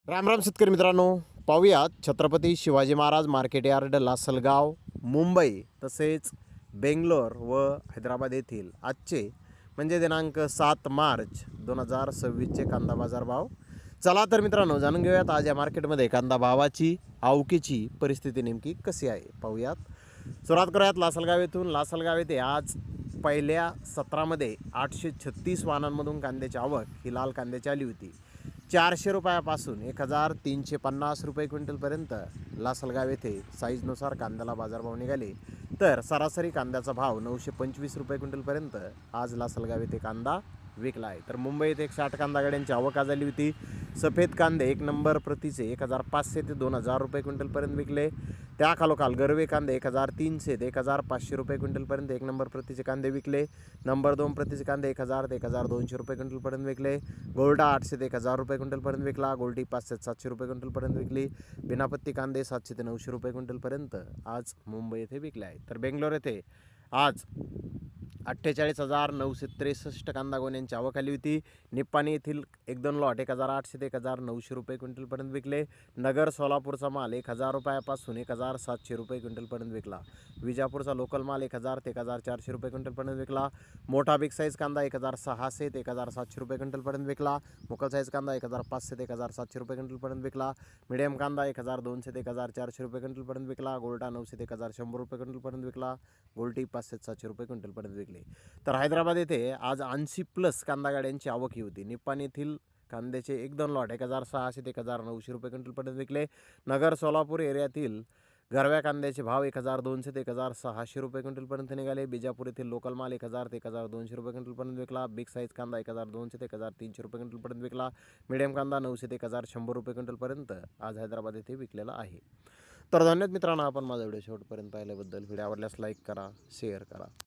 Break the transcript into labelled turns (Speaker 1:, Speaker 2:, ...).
Speaker 1: राम राम शेतकरी मित्रांनो, पाहूयात छत्रपती शिवाजी महाराज मार्केट यार्ड लासलगाव मुंबई तसेच बेंगलोर व हैदराबाद येथील आजचे म्हणजे दिनांक 7 मार्च 2026चे कांदा बाजार भाव. चला तर मित्रांनो, जाणून घेऊयात आज या मार्केटमध्ये कांदा भावाची आवकीची परिस्थिती नेमकी कशी आहे पाहूयात. सुरुवात करूयात लासलगाव येथून. लासलगाव येथे आज पहिल्या सत्रामध्ये 836 वाहनांमधून कांद्याची आवक ही लाल कांद्याची आली होती. 400 रुपयापासून 1350 रुपये क्विंटलपर्यंत लासलगाव येथे साईजनुसार कांद्याला बाजारभाव निघाले. तर सरासरी कांद्याचा भाव 925 रुपये क्विंटलपर्यंत आज लासलगाव येथे कांदा विकला आहे. तर मुंबई येथे 160 कांदा गाड्यांची आवक झाली होती. सफेद कांदे 1 नंबर प्रतीचे 1500 ते 2000 रुपये क्विंटलपर्यंत विकले. त्याखालोखाल गरवे कांदे 1300 ते 1500 रुपये क्विंटलपर्यंत 1 नंबर प्रतीचे कांदे विकले. नंबर 2 प्रतीचे कांदे 1000 ते 1200 रुपये क्विंटलपर्यंत विकले. गोल्डा 800 ते 1000 रुपये क्विंटलपर्यंत विकला. गोल्डी 500 ते 700 रुपये क्विंटलपर्यंत विकली. बिनापत्ती कांदे 700 ते 900 रुपये क्विंटलपर्यंत आज मुंबई येथे विकले आहेत. तर बेंगलोर येथे आज 48,963 कांदा गोण्यांची आवक आली होती. निप्पाणी येथील 1-2 लॉट 1800 ते 1900 रुपये क्विंटलपर्यंत विकले. नगर सोलापूरचा माल 1000 रुपयापासून 1700 रुपये क्विंटलपर्यंत विकला. विजापूरचा लोकल माल 1000 ते 1400 रुपये क्विंटलपर्यंत विकला. मोठा बिग साईज कांदा 1600 ते 1700 रुपये क्विंटलपर्यंत विकला. मोकल साईज कांदा 1500 ते 1700 रुपये क्विंटलपर्यंत विकला. मीडियम कांदा 1200 ते 1400 रुपये क्विंटलपर्यंत विकला. गोल्डा 900 ते 1100 रुपये क्विंटलपर्यंत विकला. गोल्टी 500 ते 700 रुपये क्विंटलपर्यंत विकले. तर हैदराबाद येथे आज 80+ कांदा गाड्यांची आवक होती. निप्पाणी येथील कांद्याचे 1-2 लॉट 1600 ते 1900 रुपये क्विंटलपर्यंत विकले. नगर सोलापूर एरियातील गरव्या कांद्याचे भाव 1200 ते 1600 रुपये क्विंटलपर्यंत निघाले. बिजापूर येथील लोकल माल 1000 ते 1200 रुपये क्विंटलपर्यंत विकला. बिग साईज कांदा 1200 ते 1300 रुपये क्विंटलपर्यंत विकला. मीडियम कांदा 900 ते 1100 रुपये क्विंटलपर्यंत आज हैदराबाद येथे विकलेला आहे. तर धन्यवाद मित्रांनो, आपण माझा व्हिडिओ शेवटपर्यंत पाहिल्याबद्दल. व्हिडिओ आवडल्यास लाईक करा, शेअर करा.